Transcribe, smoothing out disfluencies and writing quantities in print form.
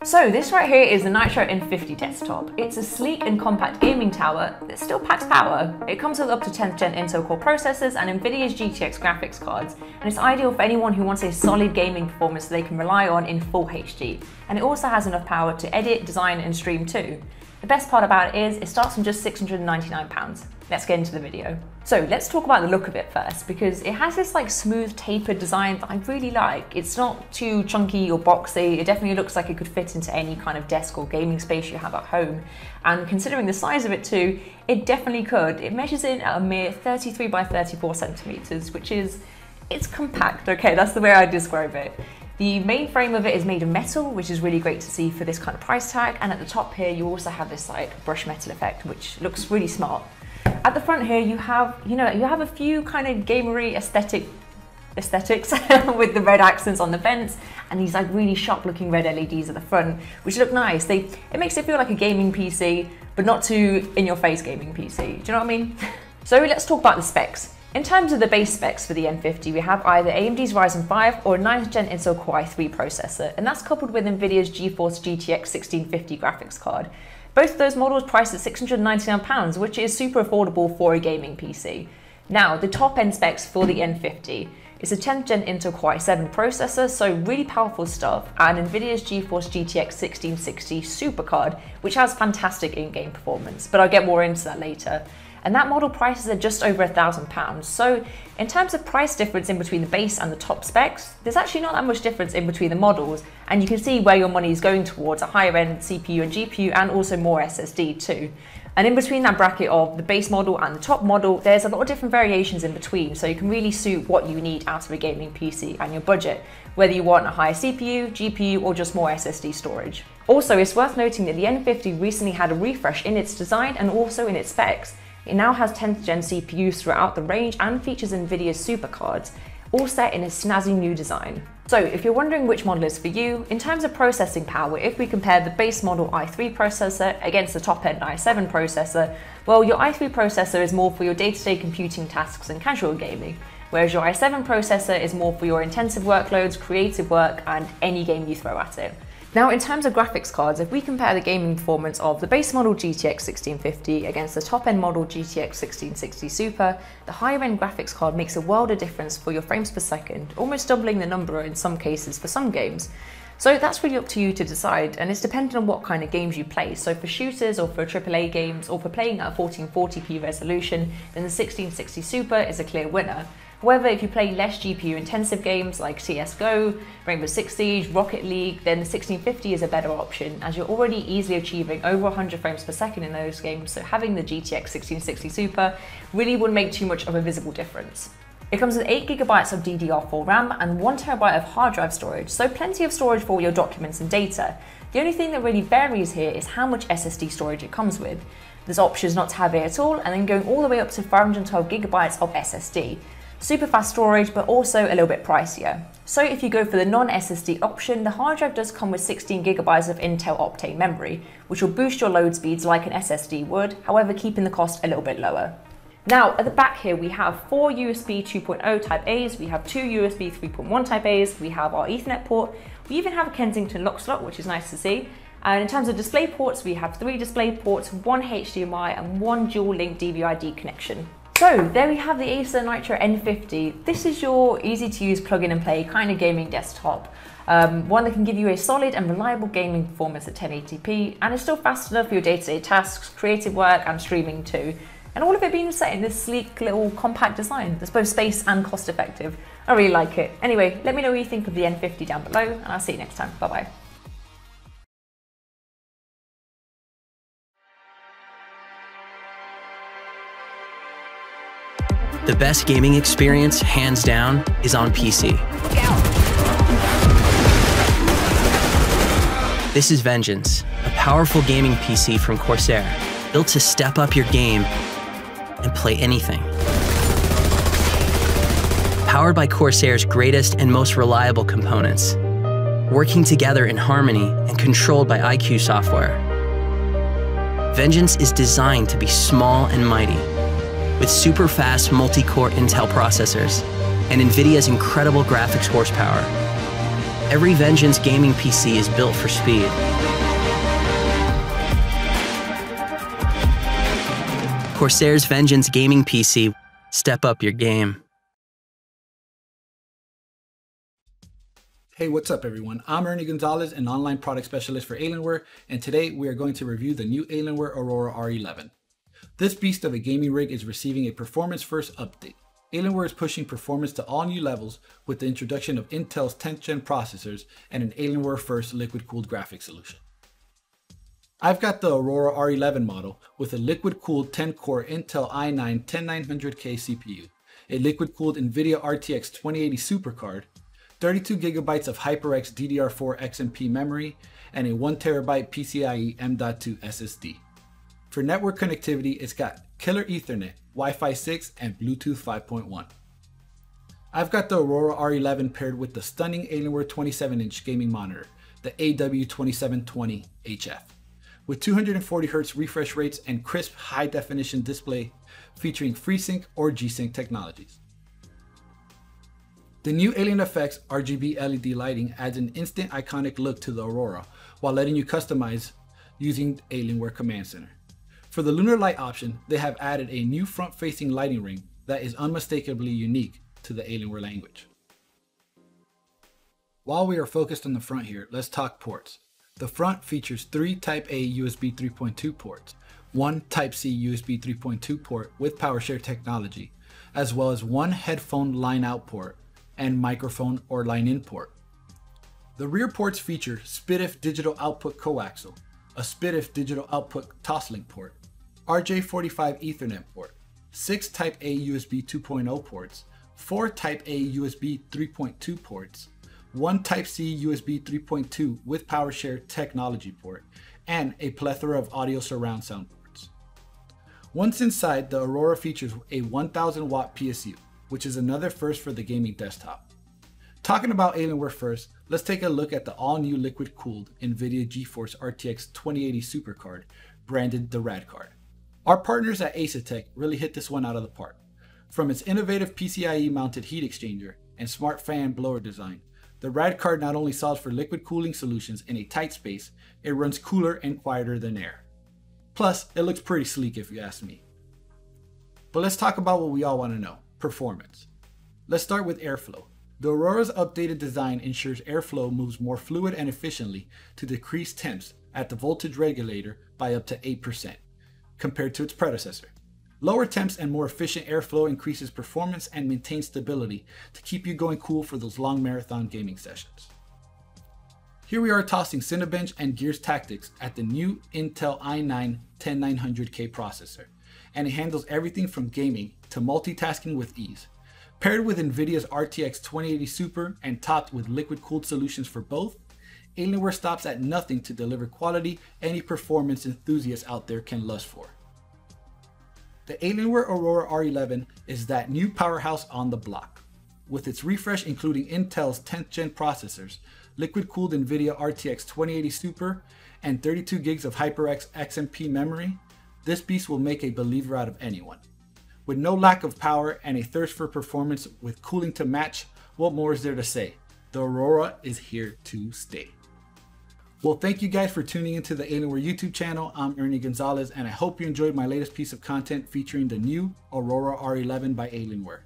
So this right here is the Nitro N50 desktop. It's a sleek and compact gaming tower that still packs power. It comes with up to 10th gen Intel Core processors and Nvidia's GTX graphics cards, and it's ideal for anyone who wants a solid gaming performance that they can rely on in full HD. And it also has enough power to edit, design and stream too. The best part about it is it starts from just £699. Let's get into the video. So let's talk about the look of it first, because it has this like smooth tapered design that I really like. It's not too chunky or boxy. It definitely looks like it could fit into any kind of desk or gaming space you have at home. And considering the size of it too, it definitely could. It measures in at a mere 33 by 34 centimeters, which is, it's compact, okay? That's the way I describe it. The main frame of it is made of metal, which is really great to see for this kind of price tag. And at the top here, you also have this like brush metal effect, which looks really smart. At the front here, you have a few kind of gamery aesthetics with the red accents on the vents and these like really sharp looking red LEDs at the front, which look nice. It makes it feel like a gaming PC, but not too in your face gaming PC. Do you know what I mean? So let's talk about the specs. In terms of the base specs for the N50, we have either AMD's Ryzen 5 or a 9th gen Intel Core i3 processor, and that's coupled with Nvidia's GeForce GTX 1650 graphics card. Both of those models priced at £699, which is super affordable for a gaming PC. Now, the top end specs for the N50 is a 10th gen Intel Core i7 processor, so really powerful stuff, and Nvidia's GeForce GTX 1660 supercard, which has fantastic in-game performance, but I'll get more into that later. And that model prices at just over £1,000. So in terms of price difference in between the base and the top specs, there's actually not that much difference in between the models, and you can see where your money is going towards a higher end CPU and GPU and also more SSD too. And in between that bracket of the base model and the top model, there's a lot of different variations in between, so you can really suit what you need out of a gaming PC and your budget, whether you want a higher CPU, GPU, or just more SSD storage. Also, it's worth noting that the N50 recently had a refresh in its design and also in its specs. It now has 10th gen CPUs throughout the range and features Nvidia's supercards, all set in a snazzy new design. So if you're wondering which model is for you, in terms of processing power, if we compare the base model i3 processor against the top-end i7 processor, well, your i3 processor is more for your day-to-day computing tasks and casual gaming, whereas your i7 processor is more for your intensive workloads, creative work, and any game you throw at it. Now, in terms of graphics cards, if we compare the gaming performance of the base model GTX 1650 against the top-end model GTX 1660 Super, the higher-end graphics card makes a world of difference for your frames per second, almost doubling the number in some cases for some games. So that's really up to you to decide, and it's dependent on what kind of games you play. So for shooters or for AAA games or for playing at a 1440p resolution, then the 1660 Super is a clear winner. However, if you play less GPU intensive games like CSGO, Rainbow Six Siege, Rocket League, then the 1650 is a better option, as you're already easily achieving over 100 frames per second in those games, so having the GTX 1660 Super really wouldn't make too much of a visible difference. It comes with 8GB of DDR4 RAM and 1TB of hard drive storage, so plenty of storage for all your documents and data. The only thing that really varies here is how much SSD storage it comes with. There's options not to have it at all, and then going all the way up to 512GB of SSD. Super fast storage, but also a little bit pricier. So if you go for the non-SSD option, the hard drive does come with 16GB of Intel Optane memory, which will boost your load speeds like an SSD would, however keeping the cost a little bit lower. Now at the back here we have 4 USB 2.0 Type A's, we have 2 USB 3.1 Type A's, we have our Ethernet port, we even have a Kensington lock slot, which is nice to see. And in terms of display ports, we have 3 display ports, 1 HDMI and 1 dual-link DVI-D connection. So there we have the Acer Nitro N50. This is your easy to use plug in and play kind of gaming desktop. One that can give you a solid and reliable gaming performance at 1080p, and is still fast enough for your day-to-day tasks, creative work and streaming too. And all of it being set in this sleek little compact design that's both space and cost effective. I really like it. Anyway, let me know what you think of the N50 down below, and I'll see you next time. Bye bye. The best gaming experience, hands down, is on PC. This is Vengeance, a powerful gaming PC from Corsair, built to step up your game and play anything. Powered by Corsair's greatest and most reliable components, working together in harmony and controlled by IQ software. Vengeance is designed to be small and mighty, with super fast multi-core Intel processors and Nvidia's incredible graphics horsepower. Every Vengeance gaming PC is built for speed. Corsair's Vengeance gaming PC. Step up your game. Hey, what's up everyone? I'm Ernie Gonzalez, an online product specialist for Alienware, and today we are going to review the new Alienware Aurora R11. This beast of a gaming rig is receiving a performance-first update. Alienware is pushing performance to all new levels with the introduction of Intel's 10th gen processors and an Alienware-first liquid-cooled graphics solution. I've got the Aurora R11 model with a liquid-cooled 10-core Intel i9-10900K CPU, a liquid-cooled NVIDIA RTX 2080 supercard, 32 GB of HyperX DDR4 XMP memory, and a 1TB PCIe M.2 SSD. For network connectivity, it's got killer Ethernet, Wi-Fi 6, and Bluetooth 5.1. I've got the Aurora R11 paired with the stunning Alienware 27-inch gaming monitor, the AW2720HF, with 240Hz refresh rates and crisp high-definition display featuring FreeSync or G-Sync technologies. The new Alien Effects RGB LED lighting adds an instant iconic look to the Aurora while letting you customize using Alienware Command Center. For the lunar light option, they have added a new front-facing lighting ring that is unmistakably unique to the Alienware language. While we are focused on the front here, let's talk ports. The front features 3 Type-A USB 3.2 ports, 1 Type-C USB 3.2 port with PowerShare technology, as well as 1 headphone line-out port and microphone or line-in port. The rear ports feature SPDIF digital output coaxial, a SPDIF digital output Toslink port, RJ45 Ethernet port, 6 Type-A USB 2.0 ports, 4 Type-A USB 3.2 ports, 1 Type-C USB 3.2 with PowerShare technology port, and a plethora of audio surround sound ports. Once inside, the Aurora features a 1000 watt PSU, which is another first for the gaming desktop. Talking about Alienware first, let's take a look at the all-new liquid-cooled NVIDIA GeForce RTX 2080 Supercard, branded the Rad Card. Our partners at Asetek really hit this one out of the park. From its innovative PCIe-mounted heat exchanger and smart fan blower design, the Rad Card not only solves for liquid cooling solutions in a tight space, it runs cooler and quieter than air. Plus, it looks pretty sleek if you ask me. But let's talk about what we all want to know. Performance. Let's start with airflow. The Aurora's updated design ensures airflow moves more fluid and efficiently to decrease temps at the voltage regulator by up to 8% compared to its predecessor. Lower temps and more efficient airflow increases performance and maintains stability to keep you going cool for those long marathon gaming sessions. Here we are tossing Cinebench and Gears Tactics at the new Intel i9-10900K processor, and it handles everything from gaming to multitasking with ease. Paired with NVIDIA's RTX 2080 Super and topped with liquid-cooled solutions for both, Alienware stops at nothing to deliver quality any performance enthusiast out there can lust for. The Alienware Aurora R11 is that new powerhouse on the block. With its refresh including Intel's 10th gen processors, liquid-cooled NVIDIA RTX 2080 Super, and 32 gigs of HyperX XMP memory, this beast will make a believer out of anyone. With no lack of power and a thirst for performance with cooling to match, what more is there to say? The Aurora is here to stay. Well, thank you guys for tuning into the Alienware YouTube channel. I'm Ernie Gonzalez, and I hope you enjoyed my latest piece of content featuring the new Aurora R11 by Alienware.